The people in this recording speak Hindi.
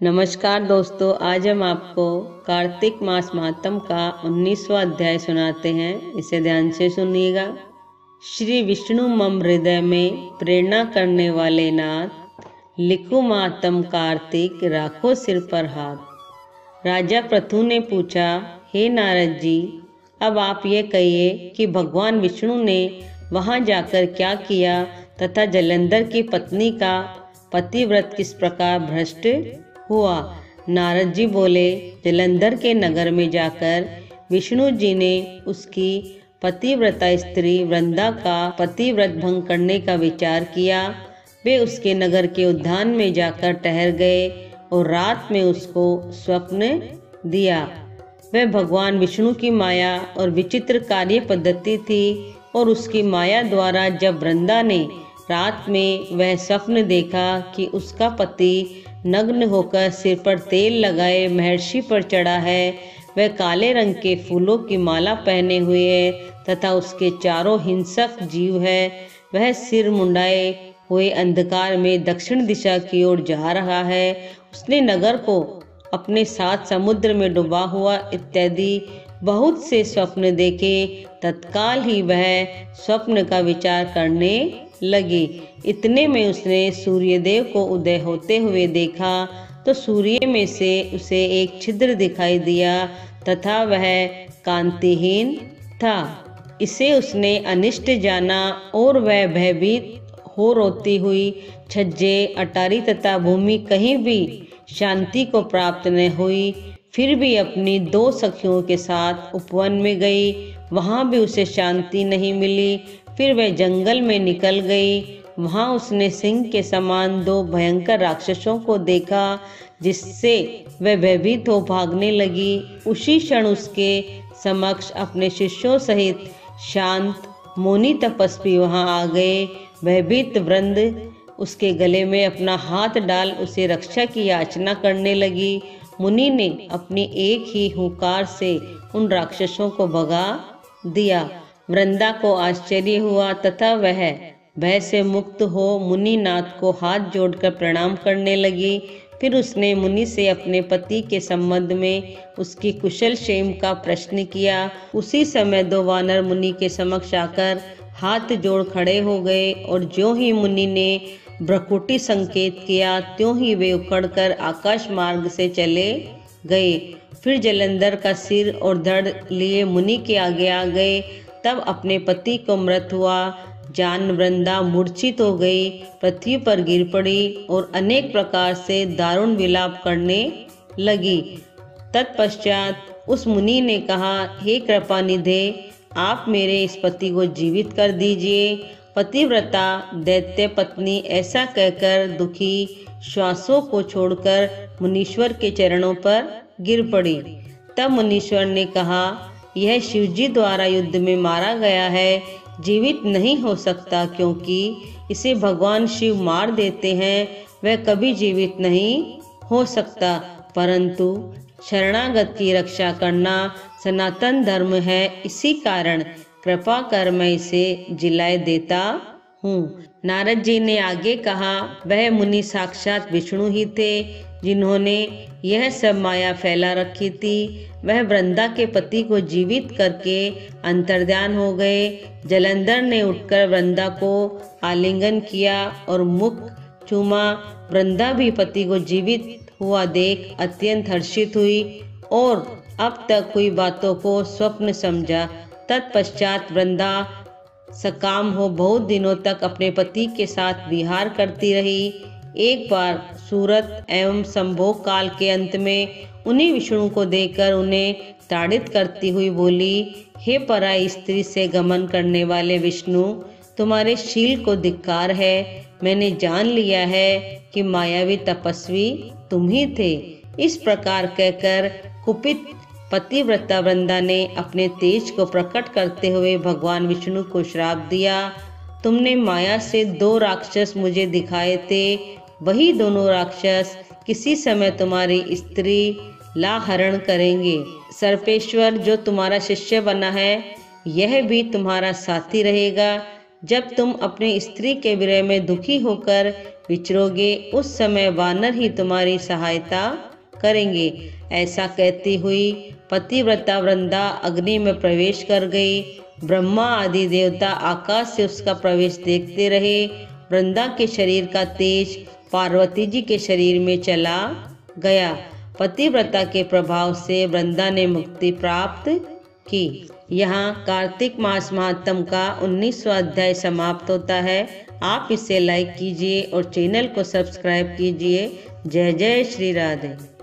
नमस्कार दोस्तों, आज हम आपको कार्तिक मास मातम का 19वां अध्याय सुनाते हैं। इसे ध्यान से सुनिएगा। श्री विष्णु मम हृदय में प्रेरणा करने वाले नाथ, लिखो मातम कार्तिक, राखो सिर पर हाथ। राजा पृथु ने पूछा, हे नारद जी, अब आप ये कहिए कि भगवान विष्णु ने वहां जाकर क्या किया तथा जलंधर की पत्नी का पतिव्रत किस प्रकार भ्रष्ट हुआ। नारद जी बोले, जलंधर के नगर में जाकर विष्णु जी ने उसकी पतिव्रता स्त्री वृंदा का पतिव्रत भंग करने का विचार किया। वे उसके नगर के उद्यान में जाकर ठहर गए और रात में उसको स्वप्न दिया। वह भगवान विष्णु की माया और विचित्र कार्य पद्धति थी और उसकी माया द्वारा जब वृंदा ने रात में वह स्वप्न देखा कि उसका पति नग्न होकर सिर पर तेल लगाए महर्षि पर चढ़ा है, वह काले रंग के फूलों की माला पहने हुए है तथा उसके चारों हिंसक जीव है, वह सिर मुंडाए हुए अंधकार में दक्षिण दिशा की ओर जा रहा है। उसने नगर को अपने साथ समुद्र में डूबा हुआ इत्यादि बहुत से स्वप्न देखे। तत्काल ही वह स्वप्न का विचार करने लगी। इतने में उसने सूर्यदेव को उदय होते हुए देखा तो सूर्य में से उसे एक छिद्र दिखाई दिया तथा वह कांतिहीन था। इसे उसने अनिष्ट जाना और वह भयभीत हो रोती हुई छज्जे, अटारी तथा भूमि कहीं भी शांति को प्राप्त न हुई। फिर भी अपनी दो सखियों के साथ उपवन में गई, वहां भी उसे शांति नहीं मिली। फिर वह जंगल में निकल गई। वहां उसने सिंह के समान दो भयंकर राक्षसों को देखा, जिससे वह भयभीत हो भागने लगी। उसी क्षण उसके समक्ष अपने शिष्यों सहित शांत मौनी तपस्वी वहां आ गए। भयभीत वृंद उसके गले में अपना हाथ डाल उसे रक्षा की याचना करने लगी। मुनि ने अपनी एक ही हुंकार से उन राक्षसों को भगा दिया। वृंदा को आश्चर्य हुआ तथा वह भय से मुक्त हो मुनिनाथ को हाथ जोड़कर प्रणाम करने लगी। फिर उसने मुनि से अपने पति के संबंध में उसकी कुशल क्षेम का प्रश्न किया। उसी समय दो वानर मुनि के समक्ष आकर हाथ जोड़ खड़े हो गए और ज्यों ही मुनि ने भ्रकुटी संकेत किया, त्यों ही वे उखड़कर आकाश मार्ग से चले गए। फिर जलंधर का सिर और धड़ लिए मुनि के आगे आ गए। तब अपने पति को मृत हुआ जान वृंदा मूर्छित हो गई, पृथ्वी पर गिर पड़ी और अनेक प्रकार से दारुण विलाप करने लगी। तत्पश्चात उस मुनि ने कहा, हे कृपा निधे, आप मेरे इस पति को जीवित कर दीजिए। पतिव्रता दैत्य पत्नी ऐसा कहकर दुखी श्वासों को छोड़कर मुनीश्वर के चरणों पर गिर पड़ी। तब मुनीश्वर ने कहा, यह शिवजी द्वारा युद्ध में मारा गया है, जीवित नहीं हो सकता, क्योंकि इसे भगवान शिव मार देते हैं। वह कभी जीवित नहीं हो सकता, परंतु शरणागत की रक्षा करना सनातन धर्म है। इसी कारण कृपा कर मैं इसे जिलाए देता हूँ। नारद जी ने आगे कहा, वह मुनि साक्षात विष्णु ही थे, जिन्होंने यह सब माया फैला रखी थी। वह वृंदा के पति को जीवित करके अंतर्ध्यान हो गए। जलंधर ने उठकर वृंदा को आलिंगन किया और मुख चूमा। वृंदा भी पति को जीवित हुआ देख अत्यंत हर्षित हुई और अब तक हुई बातों को स्वप्न समझा। तत्पश्चात वृंदा सकाम हो बहुत दिनों तक अपने पति के साथ विहार करती रही। एक बार सूरत एवं संभोग काल के अंत में उन्हीं विष्णु को देखकर उन्हें ताड़ित करती हुई बोली, हे पराई स्त्री से गमन करने वाले विष्णु, तुम्हारे शील को धिक्कार है। मैंने जान लिया है कि मायावी तपस्वी तुम ही थे। इस प्रकार कहकर कुपित पतिव्रता वृंदा ने अपने तेज को प्रकट करते हुए भगवान विष्णु को श्राप दिया। तुमने माया से दो राक्षस मुझे दिखाए थे, वही दोनों राक्षस किसी समय तुम्हारी स्त्री ला हरण करेंगे। सर्पेश्वर जो तुम्हारा शिष्य बना है, यह भी तुम्हारा साथी रहेगा। जब तुम अपनी स्त्री के विरह में दुखी होकर विचरोगे, उस समय वानर ही तुम्हारी सहायता करेंगे। ऐसा कहती हुई पतिव्रता वृंदा अग्नि में प्रवेश कर गई। ब्रह्मा आदि देवता आकाश से उसका प्रवेश देखते रहे। वृंदा के शरीर का तेज पार्वती जी के शरीर में चला गया। पतिव्रता के प्रभाव से वृंदा ने मुक्ति प्राप्त की। यहाँ कार्तिक मास महात्म का 19वां अध्याय समाप्त होता है। आप इसे लाइक कीजिए और चैनल को सब्सक्राइब कीजिए। जय जय श्री राधे।